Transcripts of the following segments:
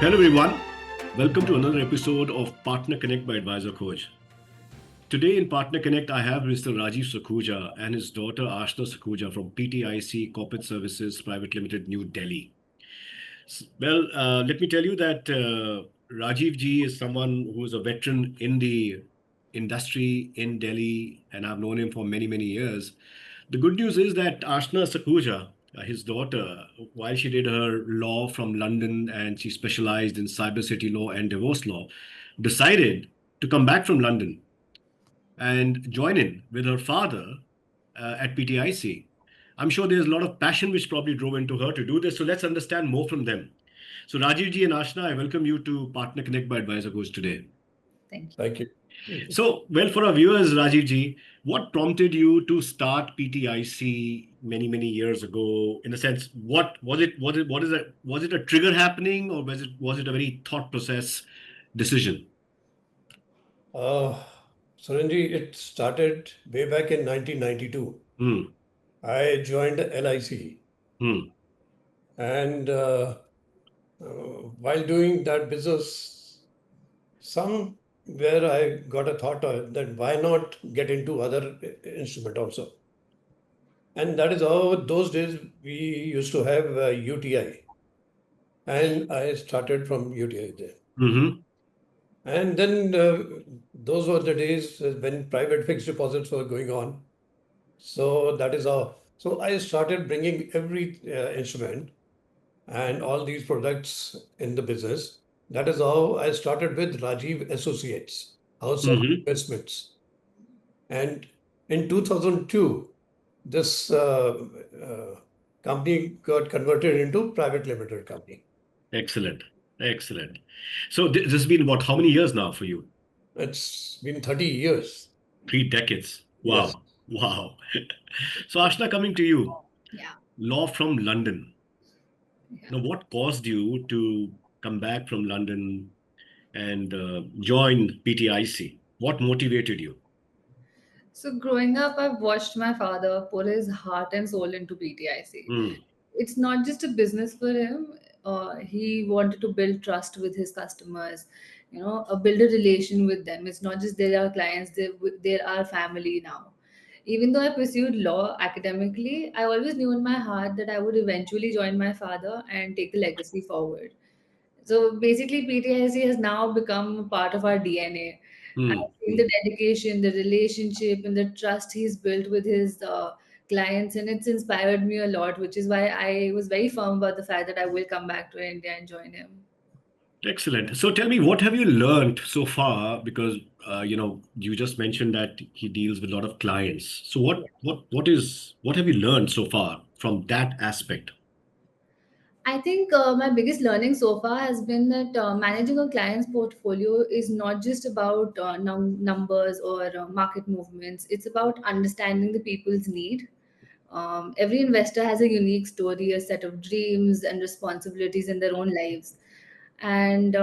Hello everyone, welcome to another episode of Partner Connect by Advisor Coach. Today in Partner Connect, I have Mr. Rajiv Sakhuja and his daughter Aashna Sakhuja from PTIC Corporate Services Private Limited, New Delhi. Let me tell you that Rajiv G is someone who is a veteran in the industry in Delhi, and I've known him for many, many years. The good news is that Aashna Sakhuja, his daughter, while she did her law from London and she specialized in cybersecurity law and divorce law, decided to come back from London and join in with her father at PTIC. I'm sure there's a lot of passion which probably drove into her to do this. So let's understand more from them. So Rajiv Ji and Aashna, I welcome you to Partner Connect by Advisor Coach today. Thank you. Thank you. Thank you. So, well, for our viewers, Rajiv Ji, what prompted you to start PTIC many, many years ago? In a sense, what was it? Was it a trigger happening, or was it a very thought process decision? Uh, Surenji, it started way back in 1992. Hmm. I joined LIC, Hmm. and while doing that business, somewhere I got a thought that why not get into other instrument also. And that is how those days we used to have UTI, and I started from UTI there. Mm-hmm. And then those were the days when private fixed deposits were going on. So that is how. So I started bringing every instrument and all these products in the business. That is how I started with Rajiv Associates, House of Mm-hmm. Investments. And in 2002, this company got converted into private limited company. Excellent. Excellent. So this has been what? How many years now for you? It's been 30 years. 3 decades. Yes. Wow. Wow. So Aashna, coming to you, Yeah. law from London. Yeah. Now, what caused you to come back from London and join PTIC? What motivated you? So growing up, I've watched my father put his heart and soul into PTIC. Hmm. It's not just a business for him. He wanted to build trust with his customers, build a relation with them. It's not just they are clients; they are family now. Even though I pursued law academically, I always knew in my heart that I would eventually join my father and take the legacy forward. So basically, PTIC has now become a part of our DNA. I've Hmm. seen the dedication, the relationship, and the trust he's built with his clients, and it's inspired me a lot, which is why I was very firm about the fact that I will come back to India and join him. Excellent. So tell me, what have you learned so far? Because you just mentioned that he deals with a lot of clients. So what have you learned so far from that aspect? I think my biggest learning so far has been that managing a client's portfolio is not just about numbers or market movements. It's about understanding the people's need. Every investor has a unique story, a set of dreams and responsibilities in their own lives. And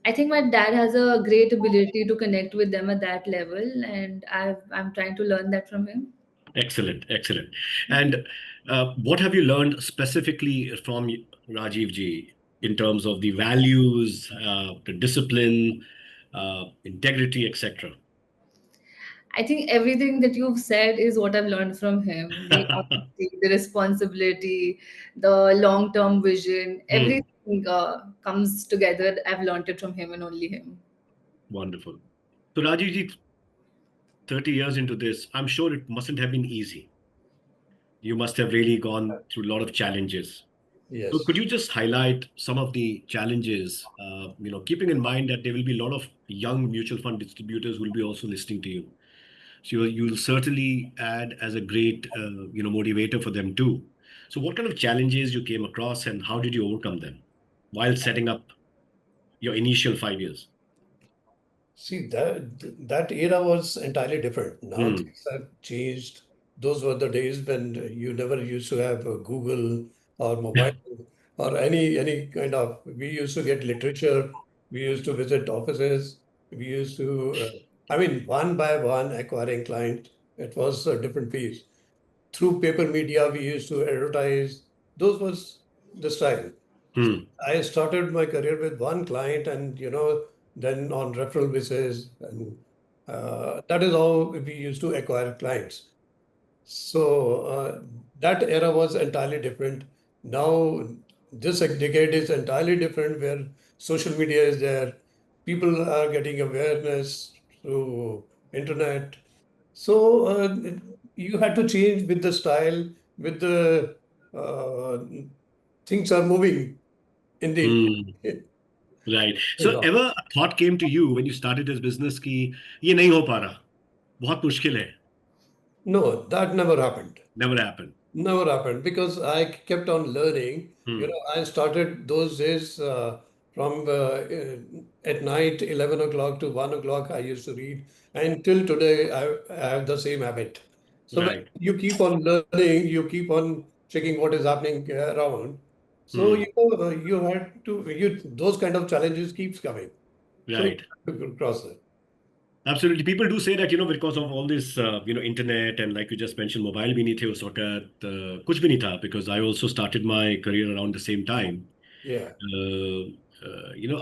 I think my dad has a great ability to connect with them at that level, and I'm trying to learn that from him. Excellent, excellent. And what have you learned specifically from Rajiv Ji in terms of the values, the discipline, integrity, etc.? I think everything that you've said is what I've learned from him. The honesty, the responsibility, the long-term vision, Hmm. everything comes together. I've learned it from him and only him. Wonderful. So Rajiv Ji, 30 years into this, I'm sure it mustn't have been easy. You must have really gone through a lot of challenges. So could Yes. you just highlight some of the challenges, keeping in mind that there will be a lot of young mutual fund distributors who will be also listening to you. So you'll certainly add as a great, motivator for them too. So what kind of challenges you came across and how did you overcome them while setting up your initial 5 years? See, that era was entirely different. Now Hmm. things have changed. Those were the days when you never used to have Google or mobile or any kind of. We used to get literature. We used to visit offices. We used to, I mean, one by one acquiring client. It was a different piece. Through paper media, we used to advertise. Those was the style. Hmm. I started my career with one client, and then on referral basis, and that is how we used to acquire clients. So that era was entirely different. Now, this decade is entirely different, where social media is there. People are getting awareness through internet. So you had to change with the style, with the uh, things are moving in the. Hmm. Right. So ever a thought came to you when you started this business कि ये नहीं हो पा रहा, बहुत मुश्किल है? No, that never happened. Never happened. Never happened because I kept on learning. Hmm. I started those days from at night, 11 o'clock to 1 o'clock, I used to read. And till today, I have the same habit. So when Right. you keep on learning, you keep on checking what is happening around. So, Hmm. you had to, those kind of challenges keeps coming. So you Right. have to cross it. Absolutely. People do say that, because of all this, internet and like you just mentioned, mobile bhi nahi the us waqt, kuch bhi nahi tha, because I also started my career around the same time. Yeah.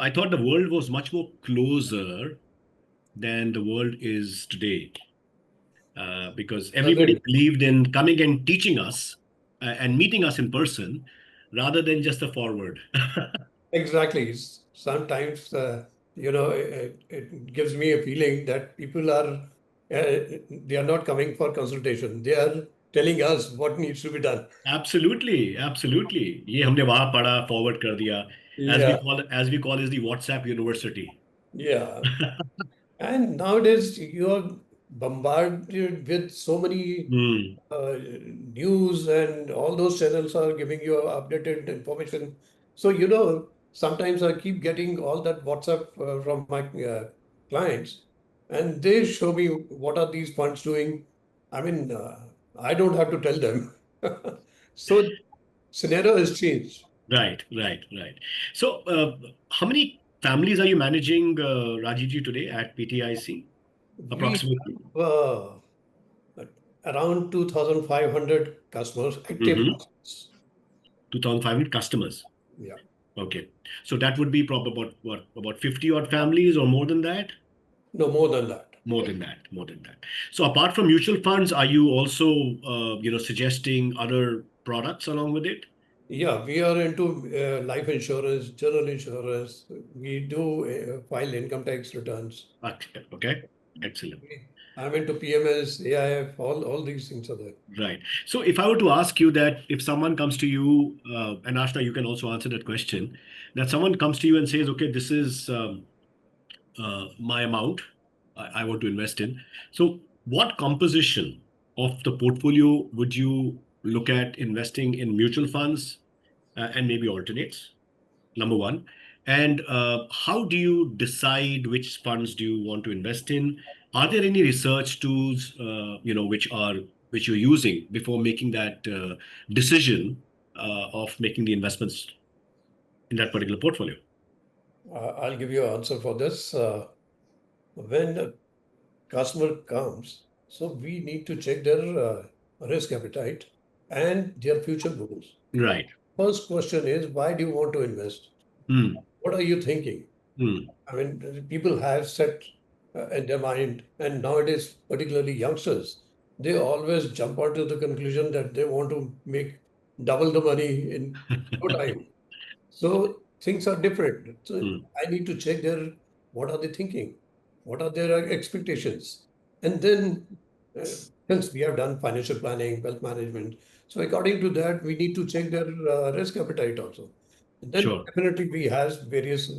I thought the world was much more closer than the world is today, because everybody Agreed. believed in coming and teaching us and meeting us in person rather than just a forward. Exactly. Sometimes, it gives me a feeling that people they are not coming for consultation. They are telling us what needs to be done. Absolutely, absolutely. ये हमने वहां पढ़ा, forward कर दिया. As we Yeah, call as we call is the WhatsApp University. yeah. And nowadays, you are bombarded with so many Hmm. news, and all those channels are giving you updated information. So, sometimes I keep getting all that WhatsApp from my clients, and they show me what are these funds doing. I mean, I don't have to tell them. So, scenario has changed. Right, right, right. So, how many families are you managing, Rajiv Ji, today at PTIC? We Approximately. have around 2,500 customers, active Mm-hmm. customers. 2,500 customers. Yeah, Okay. So that would be probably about what, about 50 odd families or more than that? no more than that. More than that, more than that. So apart from mutual funds, are you also, suggesting other products along with it? Yeah, we are into life insurance, general insurance. We do file income tax returns. Okay, okay. Excellent. I'm into PMS, AIF, all these things are there. Right. So if I were to ask you that if someone comes to you, and Ashna, you can also answer that question, that someone comes to you and says, okay, this is my amount I want to invest in. So what composition of the portfolio would you look at investing in mutual funds and maybe alternates? Number one. And how do you decide which funds do you want to invest in? Are there any research tools, which you're using before making that decision of making the investments in that particular portfolio? I'll give you an answer for this. When a customer comes, so we need to check their risk appetite and their future goals. Right. First question is, why do you want to invest? Hmm. What are you thinking? Hmm. I mean, people have set in their mind, and nowadays, particularly youngsters, they always jump onto the conclusion that they want to make double the money in no time. So things are different. So Hmm. I need to check their what are they thinking, what are their expectations, and then since we have done financial planning, wealth management, so according to that, we need to check their risk appetite also. And then Sure. definitely we has various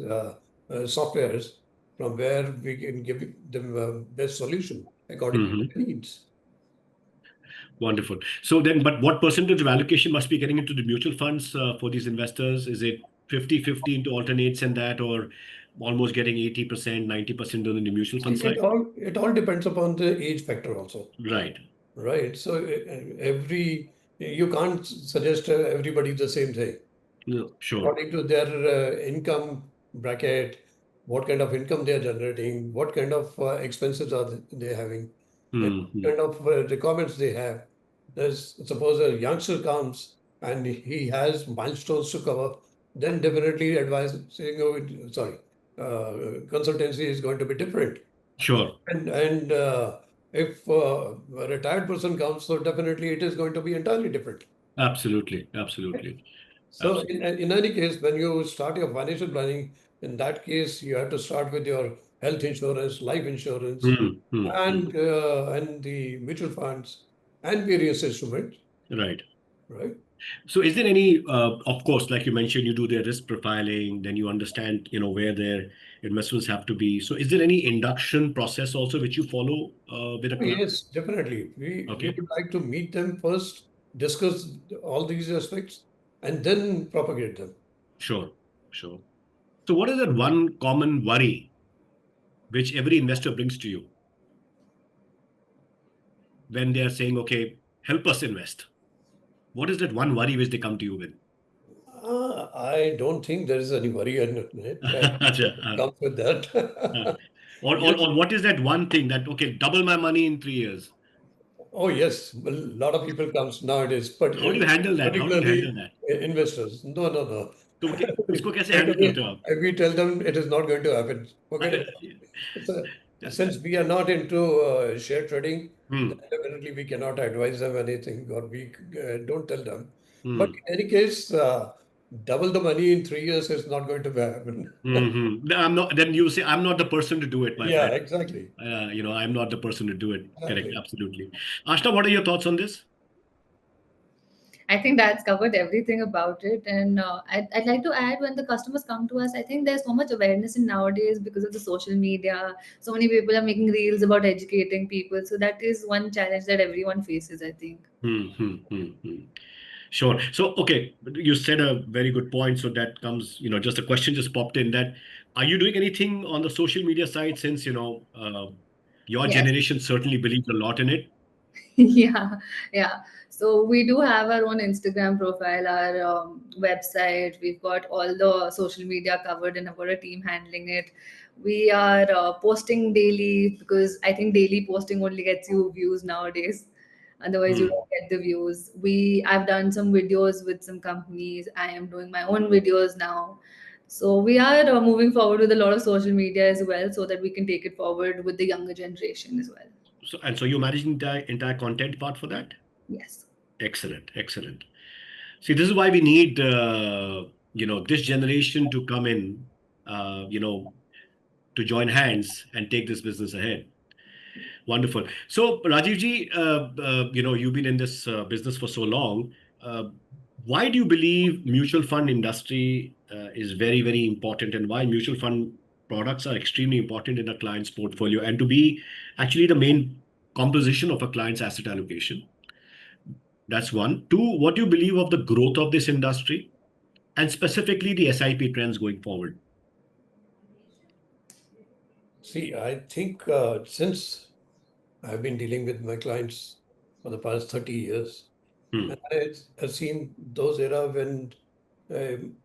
softwares from where we can give them best solution according to Hmm. their needs. Wonderful. So then, but what percentage of allocation must be getting into the mutual funds for these investors? Is it 50-50 into alternates and that, or almost getting 80%, 90% on the mutual See, fund side? it all depends upon the age factor also. Right. Right. So you can't suggest everybody the same thing. No, sure. According to their income bracket, what kind of income they are generating, what kind of expenses are they having, and what Hmm. kind of requirements they have. There's suppose a youngster comes and he has milestones to cover. then definitely consultancy is going to be different. Sure. And if a retired person comes, so definitely it is going to be entirely different. Absolutely. Absolutely. So Absolutely. in any case, when you start your financial planning, in that case, you have to start with your health insurance, life insurance, Hmm. Hmm. Hmm. and the mutual funds and various instruments, Right. right? So is there any, of course, like you mentioned, you do their risk profiling, then you understand, where their investments have to be. So is there any induction process also which you follow with a Oh, client? yes, definitely. We Okay. would like to meet them first, discuss all these aspects, and then propagate them. Sure. Sure. So what is that one common worry which every investor brings to you when they are saying, okay, help us invest? What is that one worry which they come to you with? I don't think there is any worry in it. Acha, It comes with that. uh. Or, or, Yes. or what is that one thing that, okay, double my money in 3 years? Oh, yes. A lot of people comes nowadays, but How do you handle that? How do you handle particularly that? investors. No, no, no. तो उसको कैसे Right handle away, करते हो आप? we tell them it is not going to happen. Forget about it. So, since we are not into share trading, then Hmm. definitely we cannot advise them anything or we don't tell them. But Hmm. in any case, double the money in 3 years is not going to happen. Hmm. I'm not. Then you say I'm not the person to do it, my Yeah, friend. exactly. I'm not the person to do it. Correct. Exactly. Absolutely. Ashna, what are your thoughts on this? I think that's covered everything about it. And I'd like to add, when the customers come to us, I think there's so much awareness in nowadays because of the social media. So many people are making reels about educating people. So that is one challenge that everyone faces, I think. Hmm. Hmm. Hmm. Hmm. Sure. So, okay, you said a very good point. So that comes, just a question just popped in that are you doing anything on the social media side since, your Yes. generation certainly believes a lot in it? Yeah, yeah. So we do have our own Instagram profile, our website. We've got all the social media covered, and I've got a team handling it. We are posting daily because I think daily posting only gets you views nowadays. Otherwise, you Hmm. don't get the views. I've done some videos with some companies. I am doing my own videos now. So we are moving forward with a lot of social media as well, so that we can take it forward with the younger generation as well. So you're managing the entire content part for that? Yes. Excellent. Excellent. See, this is why we need, this generation to come in, to join hands and take this business ahead. Wonderful. So, Rajiv ji, you've been in this business for so long. Uh, why do you believe mutual fund industry is very, very important, and why mutual fund products are extremely important in a client's portfolio and to be actually the main composition of a client's asset allocation? That's one. Two, what do you believe of the growth of this industry and specifically the SIP trends going forward? See, I think since I've been dealing with my clients for the past 30 years, Hmm. and I've seen those era when um,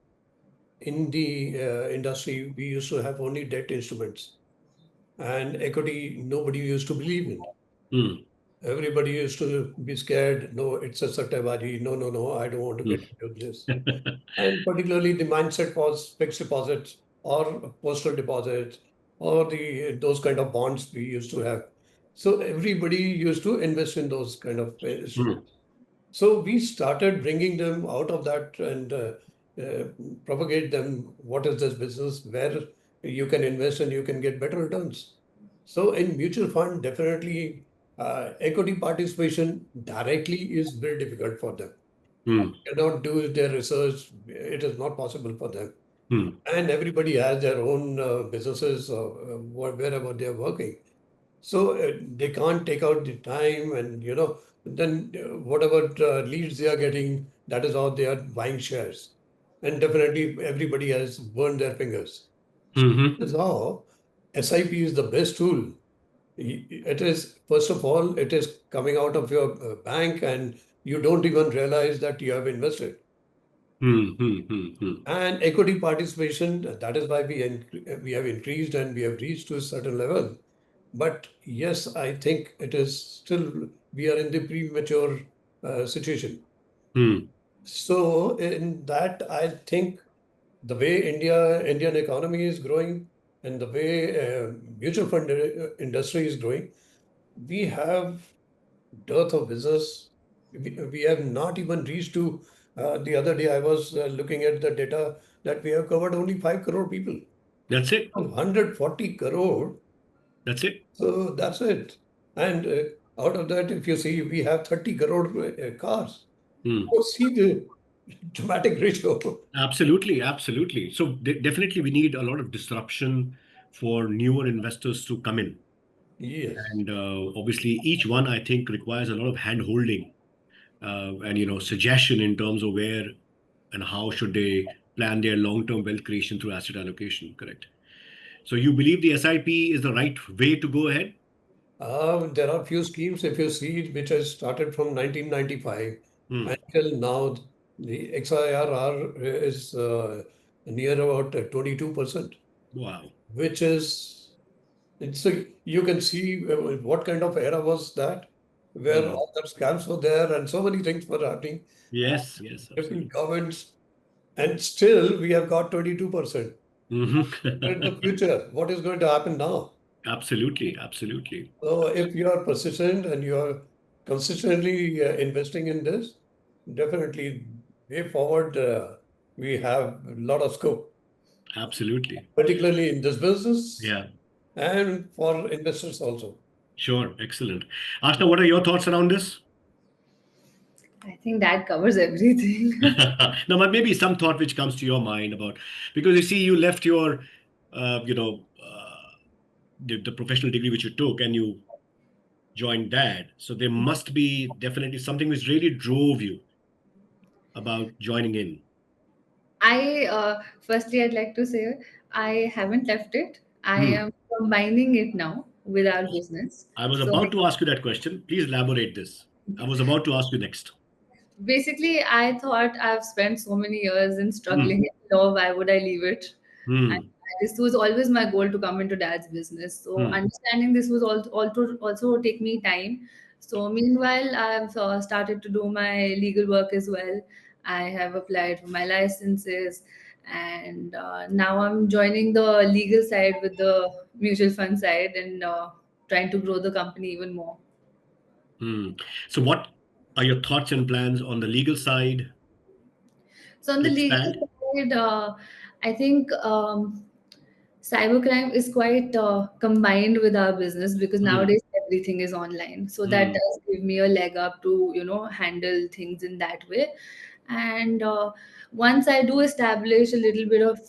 in the industry we used to have only debt instruments and equity nobody used to believe in. Hmm. Everybody used to be scared. No, it's a sattebari. No, no, no, I don't want to Hmm. get into this. And particularly the mindset was fixed deposits or postal deposits or the those kind of bonds we used to have. So everybody used to invest in those kind of Hmm. instruments. So we started bringing them out of that and uh, propagate them. What is this business where you can invest and you can get better returns? So in mutual fund, definitely equity participation directly is very difficult for them. Hmm. Cannot do their research. It is not possible for them. Hmm. And everybody has their own businesses wherever they are working. So they can't take out the time and, then whatever leads they are getting, that is how they are buying shares. And definitely everybody has burned their fingers. So Hmm. Hmm. this is how SIP is the best tool. It is, first of all, it is coming out of your bank and you don't even realize that you have invested. Hmm. Hmm. Hmm. Hmm. And equity participation, that is why we have increased and we have reached to a certain level. But yes, I think it is still, we are in the premature situation. Hmm. So in that, I think the way Indian economy is growing and the way mutual fund industry is growing, we have dearth of business. We have not even reached to, the other day I was looking at the data that we have covered only 5 crore people. That's it. 140 crore. That's it. So that's it. And out of that, if you see, we have 30 crore cars. Hmm. So see the dramatic ratio. Absolutely, absolutely. So definitely we need a lot of disruption for newer investors to come in. Yes. And obviously each one I think requires a lot of hand holding and suggestion in terms of where and how should they plan their long-term wealth creation through asset allocation, correct? So you believe the SIP is the right way to go ahead? There are few schemes, if you see, which has started from 1995 Hmm. until now. The XIRR is near about 22%, Wow. which is, you can see what kind of era was that, where Hmm. all that scams were there and so many things were happening, Yes, yes, different absolutely. governments, and still we have got 22%. In the Mhm. future, what is going to happen now? Absolutely, absolutely. So if you are persistent and you are consistently investing in this, definitely way forward, we have a lot of scope, Absolutely. particularly in this business Yeah, and for investors also. sure. Excellent. Ashna, what are your thoughts around this? I think that covers everything. No, but maybe some thought which comes to your mind about, because you see, you left your, the professional degree which you took and you joined that. So there must be definitely something which really drove you about joining in. I firstly I'd like to say I haven't left it. I Hmm. am combining it now with our business. I was So about to ask you that question. Please elaborate this. I was about to ask you next. basically, I thought I've spent so many years in Hmm. struggling in law. Why would I leave it? And Hmm. this was always my goal to come into dad's business. So Hmm. understanding this was also take me time. So meanwhile, I've started to do my legal work as well. I have applied for my licenses, and now I'm joining the legal side with the mutual fund side and trying to grow the company even more. Hmm. So what are your thoughts and plans on the legal side So on to the legal expand? side, I think cybercrime is quite combined with our business because Hmm. nowadays everything is online. So that Hmm. does give me a leg up to handle things in that way. And once I do establish a little bit of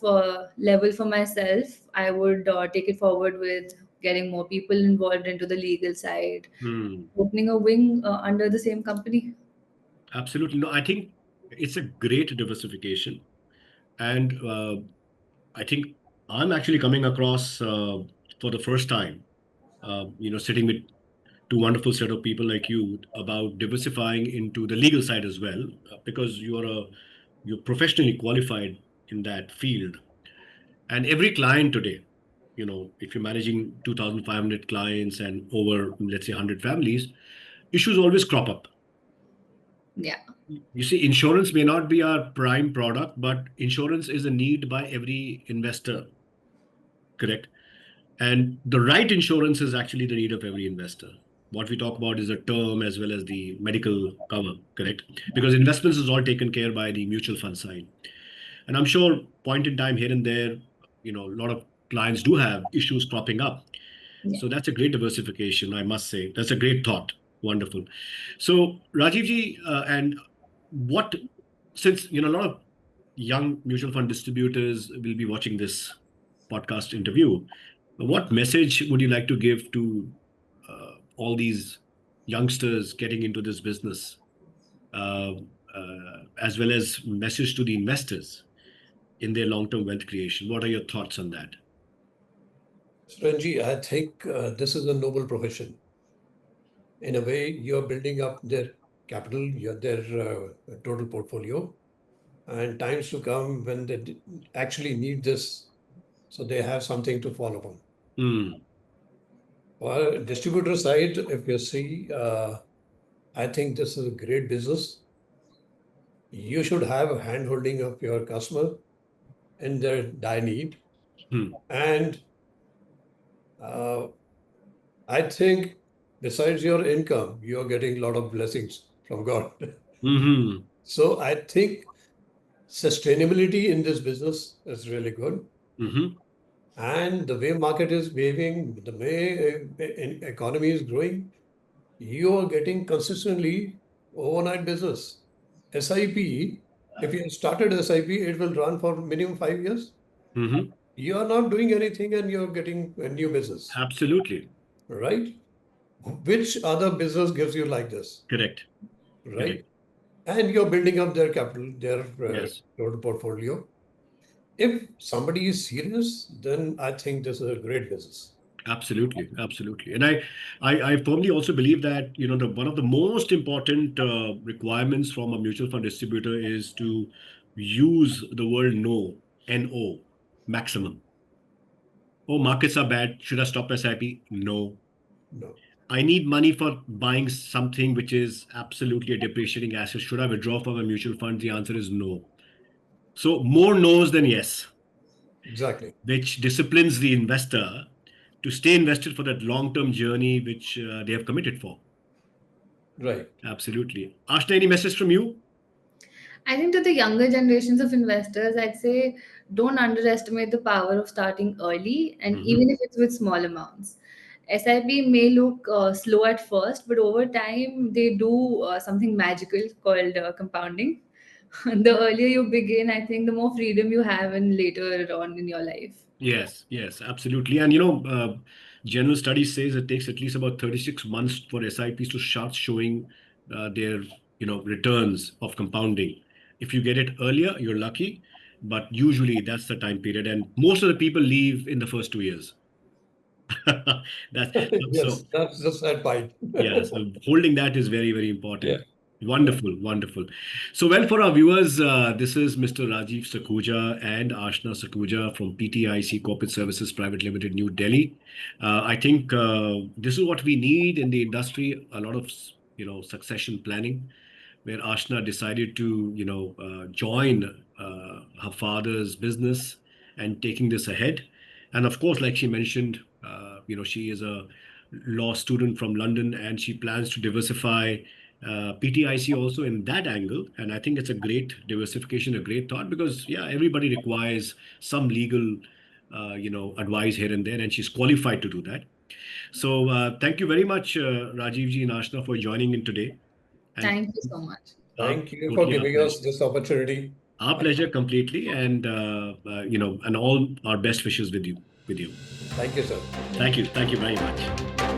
level for myself, I would take it forward with getting more people involved into the legal side, Hmm. opening a wing under the same company. Absolutely. No, I think it's a great diversification. And I think I'm actually coming across for the first time, sitting with two wonderful set of people like you about diversifying into the legal side as well, because you're professionally qualified in that field. And every client today, if you're managing 2,500 clients and over, let's say, 100 families, issues always crop up. Yeah. You see, insurance may not be our prime product, but insurance is a need by every investor, correct? And the right insurance is actually the need of every investor. What we talk about is the term as well as the medical cover, correct? Because investments is all taken care by the mutual fund side. And I'm sure point in time here and there, a lot of clients do have issues cropping up. Yeah. So that's a great diversification, I must say. That's a great thought. Wonderful. So Rajiv ji, and what, since a lot of young mutual fund distributors will be watching this podcast interview, what message would you like to give to all these youngsters getting into this business, uh, as well as message to the investors in their long-term wealth creation? What are your thoughts on that? Ranji, I think this is a noble profession. In a way, you're building up their capital, their total portfolio, and times to come when they actually need this, so they have something to fall upon. Hmm. For distributor side, if you see, I think this is a great business. You should have a hand holding of your customer in their dire need. Hmm. And uh, I think besides your income, you're getting a lot of blessings from God. Hmm. So I think sustainability in this business is really good. Hmm. And the way market is behaving, the way economy is growing, you are getting consistently overnight business. SIP, if you started SIP, it will run for minimum 5 years. Hmm. You are not doing anything and you're getting a new business, Absolutely. right? Which other business gives you like this, Correct. right? Correct. And you're building up their capital, their Yes. total portfolio. If somebody is serious, then I think this is a great business. Absolutely, absolutely, and I firmly also believe that the one of the most important requirements from a mutual fund distributor is to use the word no, no, maximum. Oh, markets are bad. Should I stop SIP? No. No, I need money for buying something which is absolutely a depreciating asset. Should I withdraw from a mutual fund? The answer is no. So more no's than yes, exactly. which disciplines the investor to stay invested for that long-term journey which they have committed for. Right. Absolutely. Ashna, any message from you? I think to the younger generations of investors, I'd say don't underestimate the power of starting early, and Hmm. even if it's with small amounts. SIP may look slow at first, but over time they do something magical called compounding. The earlier you begin, I think the more freedom you have in later on in your life. Yes, yes, absolutely. And general studies says it takes at least about 36 months for SIPs to start showing their returns of compounding. If you get it earlier, you're lucky, but usually that's the time period. And most of the people leave in the first 2 years. That's Yes, so. that's the sad part. Yeah, so holding that is very, very important. Yeah, yeah. Wonderful, wonderful. So, well, for our viewers, this is Mr. Rajiv Sakhuja and Aashna Sakhuja from PTIC Corporate Services Private Limited, New Delhi. I think this is what we need in the industry, a lot of, succession planning, where Ashna decided to, join her father's business and taking this ahead. And of course, like she mentioned, she is a law student from London and she plans to diversify PTIC also in that angle. And I think it's a great diversification, a great thought because, yeah, everybody requires some legal, advice here and there, and she's qualified to do that. So thank you very much, Rajiv Ji and Ashna, for joining in today. And Thank you so much. Thank you for totally our giving pleasure. us this opportunity. Our pleasure completely, and and all our best wishes with you. Thank you, sir. Thank you very much.